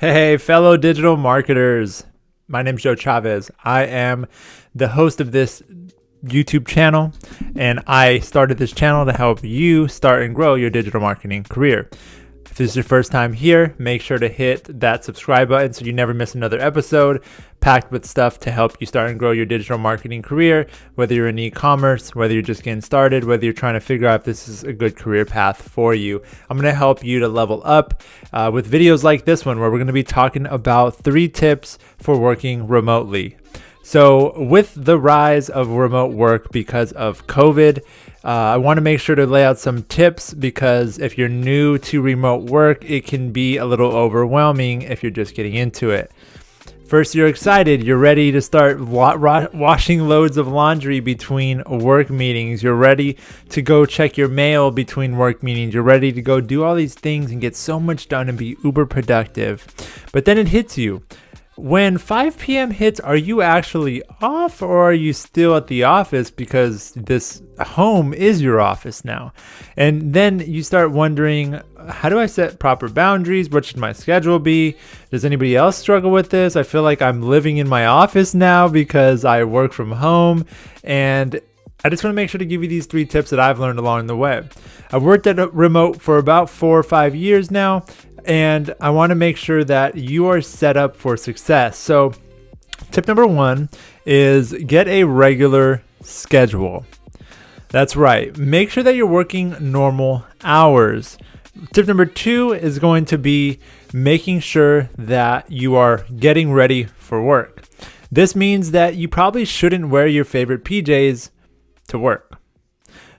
Hey, fellow digital marketers. My name's Chavez. I am the host of this YouTube channel, and I started this channel to help you start and grow your digital marketing career. If this is your first time here, make sure to hit that subscribe button so you never miss another episode packed with stuff to help you start and grow your digital marketing career, whether you're in e-commerce, whether you're just getting started, whether you're trying to figure out if this is a good career path for you. I'm going to help you to level up with videos like this one, where we're going to be talking about 3 tips for working remotely. So with the rise of remote work because of COVID, I want to make sure to lay out some tips, because if you're new to remote work, it can be a little overwhelming if you're just getting into it. First, you're excited. You're ready to start washing loads of laundry between work meetings. You're ready to go check your mail between work meetings. You're ready to go do all these things and get so much done and be uber productive. But then it hits you. When 5 p.m. hits, are you actually off, or are you still at the office because this home is your office now? And then you start wondering, how do I set proper boundaries? What should my schedule be? Does anybody else struggle with this? I feel like I'm living in my office now because I work from home. And I just want to make sure to give you these 3 tips that I've learned along the way. I've worked at remote for about 4 or 5 years now, and I want to make sure that you are set up for success. So tip number 1 is get a regular schedule. That's right. Make sure that you're working normal hours. Tip number 2 is going to be making sure that you are getting ready for work. This means that you probably shouldn't wear your favorite PJs to work.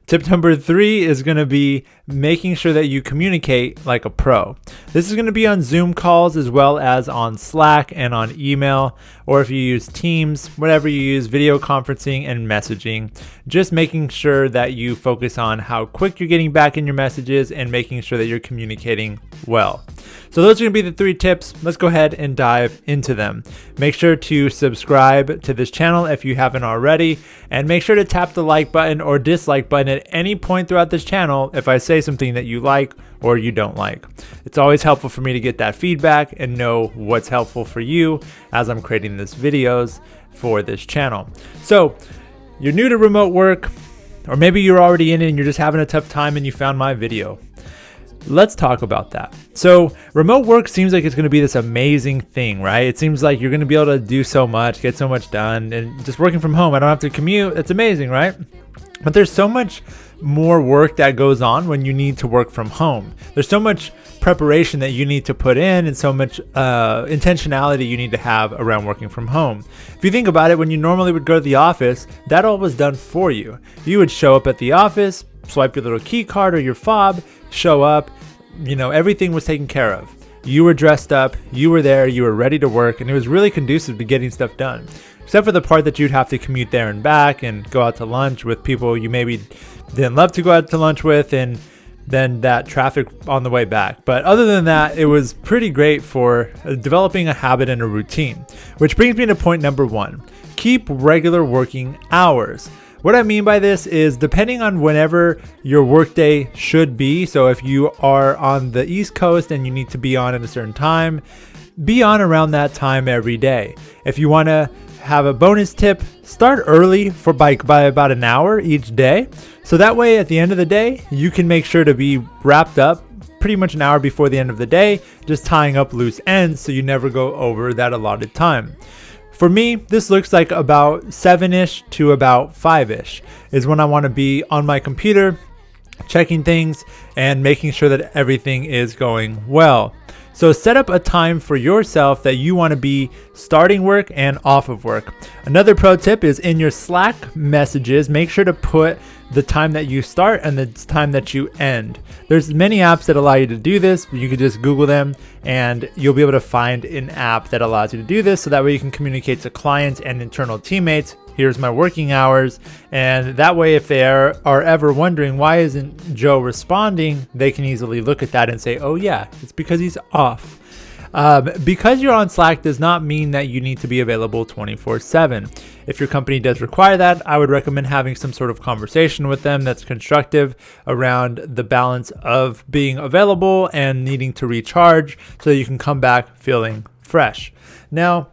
Tip number 3 is going to be making sure that you communicate like a pro. This is going to be on Zoom calls as well as on Slack and on email, or if you use Teams, whatever you use, video conferencing and messaging. Just making sure that you focus on how quick you're getting back in your messages and making sure that you're communicating well. So those are going to be the 3 tips. Let's go ahead and dive into them. Make sure to subscribe to this channel if you haven't already, and make sure to tap the like button or dislike button at any point throughout this channel if I say something that you like or you don't like. It's always helpful for me to get that feedback and know what's helpful for you as I'm creating these videos for this channel. So you're new to remote work, or maybe you're already in it and you're just having a tough time and you found my video. Let's talk about that. So remote work seems like it's going to be this amazing thing, right? It seems like you're going to be able to do so much, get so much done, and just working from home, I don't have to commute. It's amazing, right? But there's so much more work that goes on when you need to work from home. There's so much preparation that you need to put in, and so much intentionality you need to have around working from home. If you think about it, when you normally would go to the office, that all was done for you. You would show up at the office, swipe your little key card or your fob, show up, everything was taken care of. You were dressed up, you were there, you were ready to work, and it was really conducive to getting stuff done. Except for the part that you'd have to commute there and back and go out to lunch with people you maybe didn't love to go out to lunch with, and then that traffic on the way back. But other than that, it was pretty great for developing a habit and a routine. Which brings me to point number 1. Keep regular working hours. What I mean by this is, depending on whenever your workday should be, so if you are on the East Coast and you need to be on at a certain time, be on around that time every day. If you want to have a bonus tip, start early by about an hour each day. So that way at the end of the day, you can make sure to be wrapped up pretty much an hour before the end of the day, just tying up loose ends so you never go over that allotted time. For me, this looks like about 7-ish to about 5-ish is when I want to be on my computer, checking things and making sure that everything is going well. So set up a time for yourself that you want to be starting work and off of work. Another pro tip is, in your Slack messages, make sure to put the time that you start and the time that you end. There's many apps that allow you to do this. You can just Google them and you'll be able to find an app that allows you to do this, so that way you can communicate to clients and internal teammates, here's my working hours. And that way, if they are ever wondering why isn't Joe responding, they can easily look at that and say, oh yeah, it's because he's off. Because you're on Slack does not mean that you need to be available 24/7. if your company does require that, I would recommend having some sort of conversation with them that's constructive around the balance of being available and needing to recharge so that you can come back feeling fresh. Now,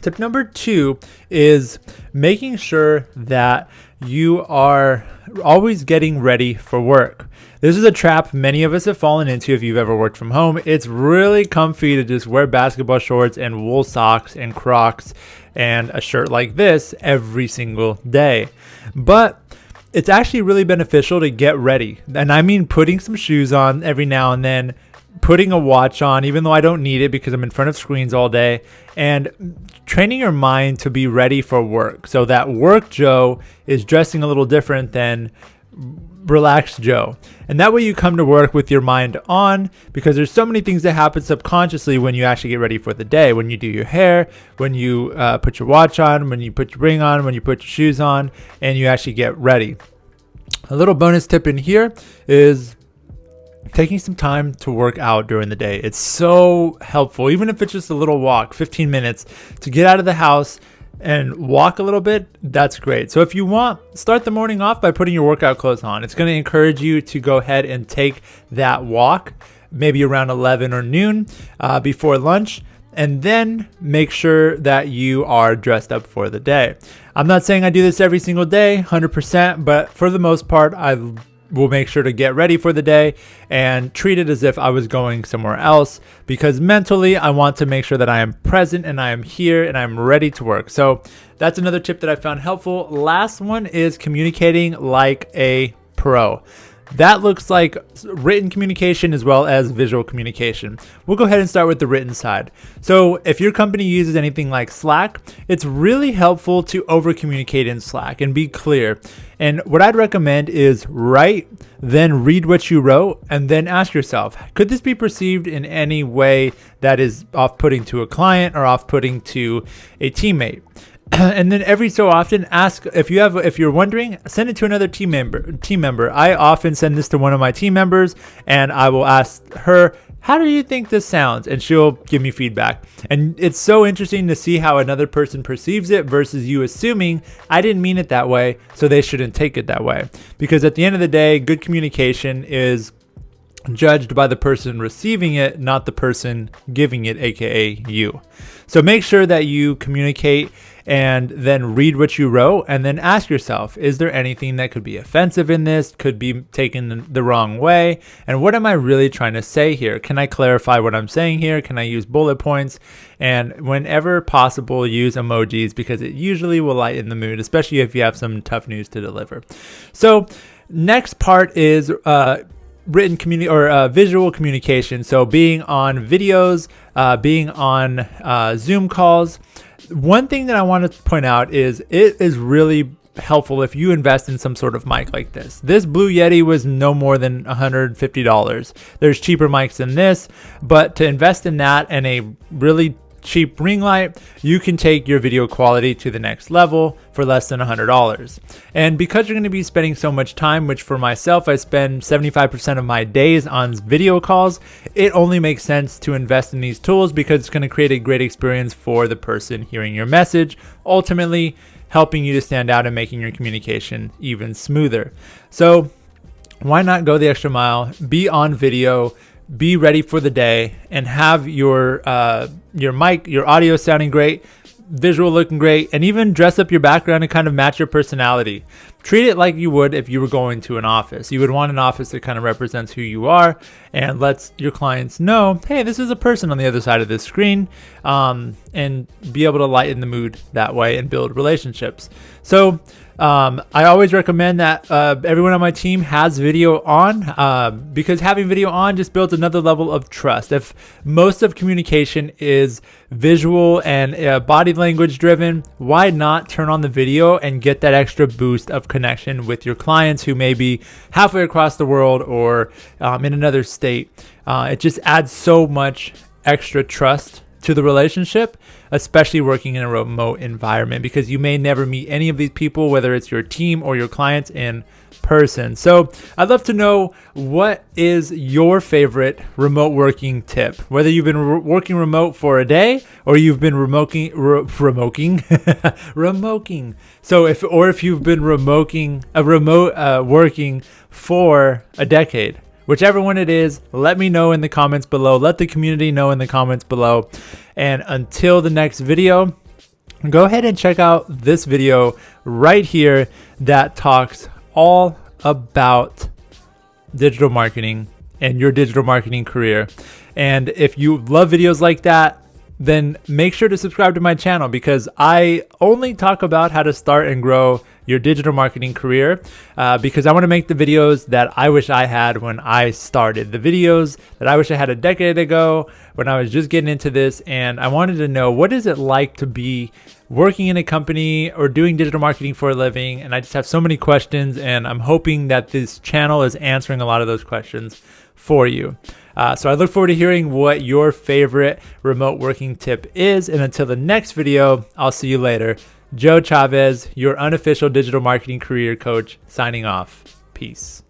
tip number 2 is making sure that you are always getting ready for work. This is a trap many of us have fallen into if you've ever worked from home. It's really comfy to just wear basketball shorts and wool socks and Crocs and a shirt like this every single day. But it's actually really beneficial to get ready. And I mean putting some shoes on every now and then, putting a watch on, even though I don't need it because I'm in front of screens all day, and training your mind to be ready for work. So that work Joe is dressing a little different than relaxed Joe. And that way you come to work with your mind on, because there's so many things that happen subconsciously when you actually get ready for the day. When you do your hair, when you put your watch on, when you put your ring on, when you put your shoes on, and you actually get ready. A little bonus tip in here is taking some time to work out during the day. It's so helpful, even if it's just a little walk, 15 minutes to get out of the house and walk a little bit. That's great. So if you want, start the morning off by putting your workout clothes on. It's going to encourage you to go ahead and take that walk, maybe around 11 or noon before lunch, and then make sure that you are dressed up for the day. I'm not saying I do this every single day, 100%, but for the most part, I will make sure to get ready for the day and treat it as if I was going somewhere else, because mentally I want to make sure that I am present and I am here and I'm ready to work. So that's another tip that I found helpful. Last one is communicating like a pro. That looks like written communication as well as visual communication. We'll go ahead and start with the written side. So if your company uses anything like Slack, it's really helpful to over communicate in Slack and be clear. And what I'd recommend is write, then read what you wrote, and then ask yourself, could this be perceived in any way that is off-putting to a client or off-putting to a teammate? And then every so often ask, if you're wondering, send it to another team member. I often send this to one of my team members and I will ask her, how do you think this sounds? And she'll give me feedback. And it's so interesting to see how another person perceives it versus you assuming I didn't mean it that way, so they shouldn't take it that way. Because at the end of the day, good communication is judged by the person receiving it, not the person giving it, aka you. So make sure that you communicate and then read what you wrote and then ask yourself, is there anything that could be offensive in this, could be taken the wrong way? And what am I really trying to say here? Can I clarify what I'm saying here? Can I use bullet points? And whenever possible, use emojis, because it usually will lighten the mood, especially if you have some tough news to deliver. So next part is written visual communication. So being on videos, being on Zoom calls. One thing that I want to point out is it is really helpful if you invest in some sort of mic like this. This Blue Yeti was no more than $150. There's cheaper mics than this, but to invest in that and a really cheap ring light, you can take your video quality to the next level for less than $100. And because you're going to be spending so much time, which for myself, I spend 75% of my days on video calls, it only makes sense to invest in these tools because it's going to create a great experience for the person hearing your message, ultimately helping you to stand out and making your communication even smoother. So why not go the extra mile, be on video, be ready for the day, and have your mic, your audio sounding great, visual looking great, and even dress up your background and kind of match your personality. Treat it like you would if you were going to an office. You would want an office that kind of represents who you are and lets your clients know, hey, this is a person on the other side of this screen, and be able to lighten the mood that way and build relationships. So I always recommend that everyone on my team has video on, because having video on just builds another level of trust. If most of communication is visual and body language driven, why not turn on the video and get that extra boost of connection with your clients who may be halfway across the world or in another state? It just adds so much extra trust to the relationship, especially working in a remote environment, because you may never meet any of these people, whether it's your team or your clients in person. So I'd love to know, what is your favorite remote working tip? Whether you've been working remote for a day or you've been remoting. So if you've been remote working for a decade. Whichever one it is, let me know in the comments below. Let the community know in the comments below. And until the next video, go ahead and check out this video right here that talks all about digital marketing and your digital marketing career. And if you love videos like that, then make sure to subscribe to my channel, because I only talk about how to start and grow your digital marketing career, because I want to make the videos that I wish I had when I started, the videos that I wish I had a decade ago when I was just getting into this. And I wanted to know, what is it like to be working in a company or doing digital marketing for a living? And I just have so many questions, and I'm hoping that this channel is answering a lot of those questions for you. So I look forward to hearing what your favorite remote working tip is. And until the next video, I'll see you later. Joe Chavez, your unofficial digital marketing career coach, signing off. Peace.